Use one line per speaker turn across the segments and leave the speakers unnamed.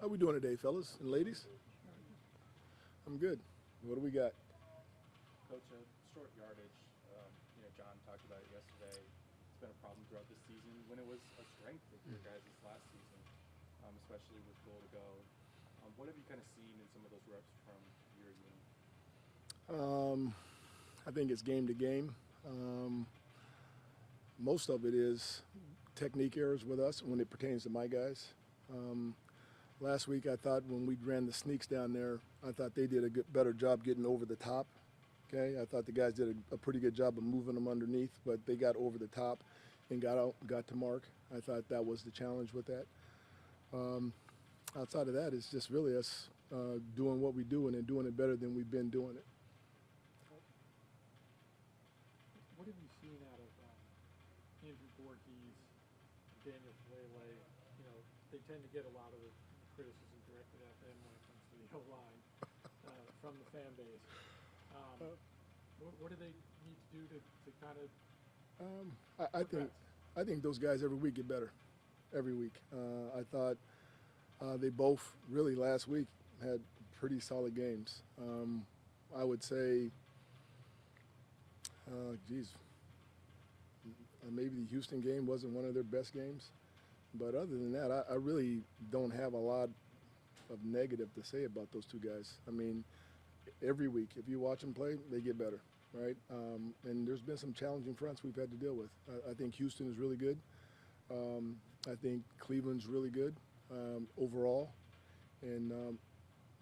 How we doing today, fellas and ladies? I'm good. What do we got?
Coach, short yardage. John talked about it yesterday. It's been a problem throughout this season. When it was a strength of your guys this last season, especially with goal to go. What have you kind of seen in some of those reps from your unit?
I think it's game to game. Most of it is technique errors with us when it pertains to my guys. Last week, I thought when we ran the sneaks down there, I thought they did a better job getting over the top. Okay, I thought the guys did a pretty good job of moving them underneath, but they got over the top and got to mark. I thought that was the challenge with that. Outside of that, it's just really us doing what we do and doing it better than we've been doing it.
What have you seen out of Andrew Vorhees, Daniel Faalele? They tend to get a lot of the criticism directed at them when it comes to the O-line from the fan base. What do they need to do to kind of
I think those guys every week get better. Every week. I thought they both really last week had pretty solid games. I would say, maybe the Houston game wasn't one of their best games. But other than that, I really don't have a lot of negative to say about those two guys. I mean, every week, if you watch them play, they get better, right? And there's been some challenging fronts we've had to deal with. I think Houston is really good. I think Cleveland's really good overall. And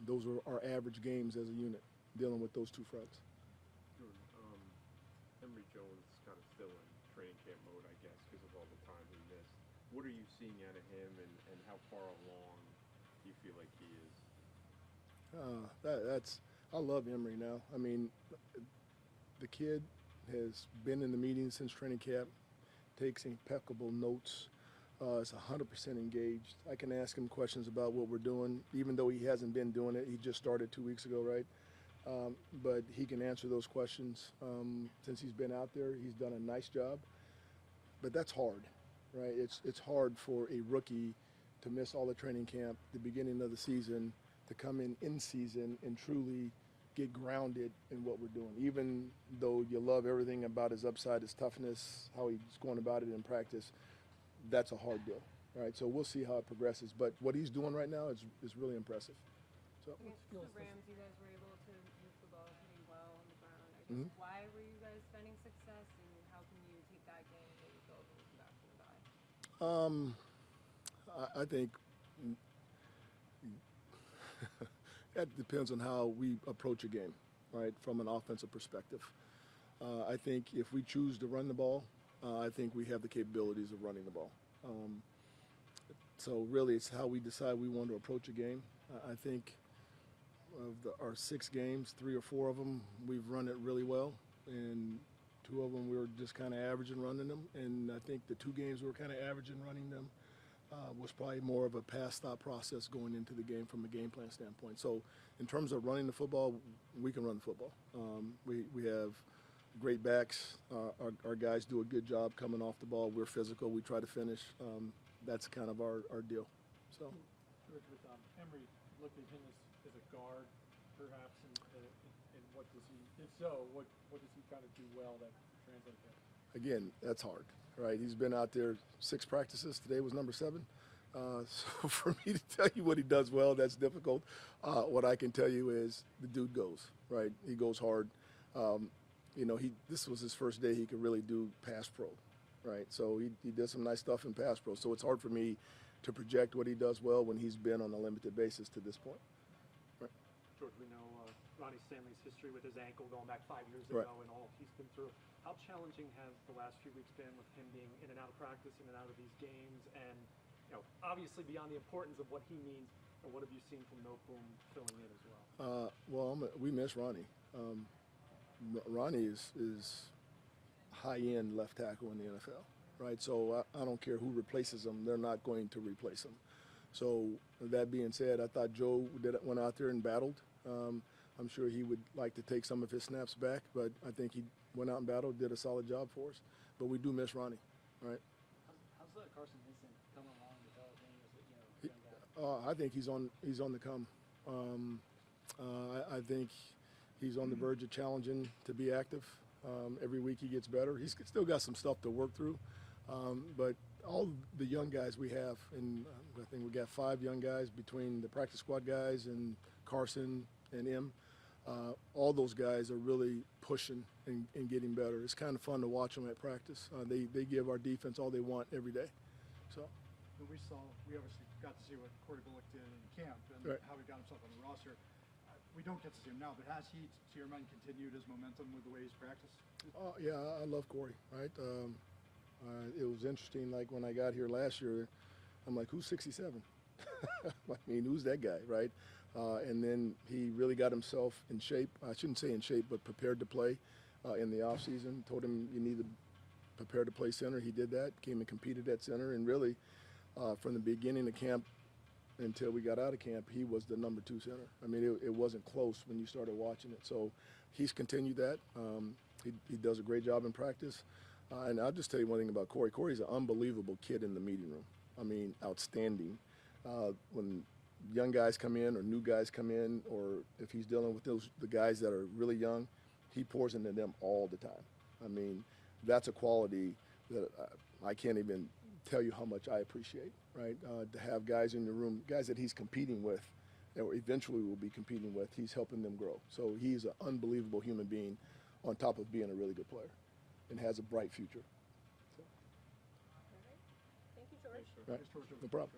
those are our average games as a unit, dealing with those two fronts.
Emory Jones kind of still in training camp mode, I guess, because of all the time he missed. What are you seeing out of him, and how far along do you feel like he is?
I love Emory now. I mean, the kid has been in the meetings since training camp, takes impeccable notes, is 100% engaged. I can ask him questions about what we're doing, even though he hasn't been doing it. He just started 2 weeks ago, right? But he can answer those questions. Since he's been out there, he's done a nice job. But that's hard, right? It's hard for a rookie to miss all the training camp, the beginning of the season, to come in season and truly get grounded in what we're doing. Even though you love everything about his upside, his toughness, how he's going about it in practice, that's a hard deal, right? So we'll see how it progresses. But what he's doing right now is really impressive. So.
Against the Rams, you guys were able to move the ball pretty well on the ground. I guess why were you guys finding success, and how can you take that game and maybe build and come back from the bye?
I think that depends on how we approach a game, right, from an offensive perspective. I think if we choose to run the ball, I think we have the capabilities of running the ball. So really it's how we decide we want to approach a game. I think of our 6 games, 3 or 4 of them, we've run it really well. And 2 of them we were just kind of average in running them. And I think the 2 games we were kind of average in running them was probably more of a pass-stop process going into the game from a game plan standpoint. So in terms of running the football, we can run the football. We have great backs. Our guys do a good job coming off the ball. We're physical. We try to finish. That's kind of our deal. So.
George, with Emory, look at him as a guard, perhaps, and what does he? If so, what does he kind of do well that translates that?
Again, that's hard, right? He's been out there 6 practices. Today was number 7. So for me to tell you what he does well, that's difficult. What I can tell you is the dude goes, right? He goes hard. This was his first day he could really do pass pro, right? So he did some nice stuff in pass pro. So it's hard for me to project what he does well when he's been on a limited basis to this point. Right.
George, we know Ronnie Stanley's history with his ankle going back 5 years
Right.
ago and all he's been through. How challenging has the last few weeks been with him being in and out of practice, in and out of these games, and obviously beyond the importance of what he means, and what have you seen from Newsroom filling in as well?
We miss Ronnie. Ronnie is high-end left tackle in the NFL, right? So I don't care who replaces him; they're not going to replace him. So that being said, I thought Joe went out there and battled. I'm sure he would like to take some of his snaps back, but I think he went out and battled, did a solid job for us. But we do miss Ronnie, right?
How's Carson Vincent coming along developing as a young
I think he's on the come. I think he's on the verge of challenging to be active. Every week he gets better. He's still got some stuff to work through, but all the young guys we have, and I think we got 5 young guys between the practice squad guys and Carson and him. All those guys are really pushing and getting better. It's kind of fun to watch them at practice. They give our defense all they want every day. So.
We obviously got to see what Corey Bullock did in camp and
Right.
how he got himself on the roster. We don't get to see him now, but has he, to your mind, continued his momentum with the way he's practiced?
Yeah, I love Corey, right? It was interesting, like when I got here last year, I'm like, who's 67? I mean, who's that guy, right? And then he really got himself in shape. I shouldn't say in shape, but prepared to play in the offseason. Told him you need to prepare to play center. He did that, came and competed at center, and really from the beginning of camp until we got out of camp, he was the number 2 center. I mean, it wasn't close when you started watching it. So he's continued that. He does a great job in practice. And I'll just tell you one thing about Corey. Corey's an unbelievable kid in the meeting room. I mean, outstanding. When young guys come in or new guys come in, or if he's dealing with the guys that are really young, he pours into them all the time. I mean, that's a quality that I can't even tell you how much I appreciate, right? To have guys in the room, guys that he's competing with, or eventually will be competing with, he's helping them grow. So he's an unbelievable human being on top of being a really good player and has a bright future. So.
Thank you, George.
Right. No problem.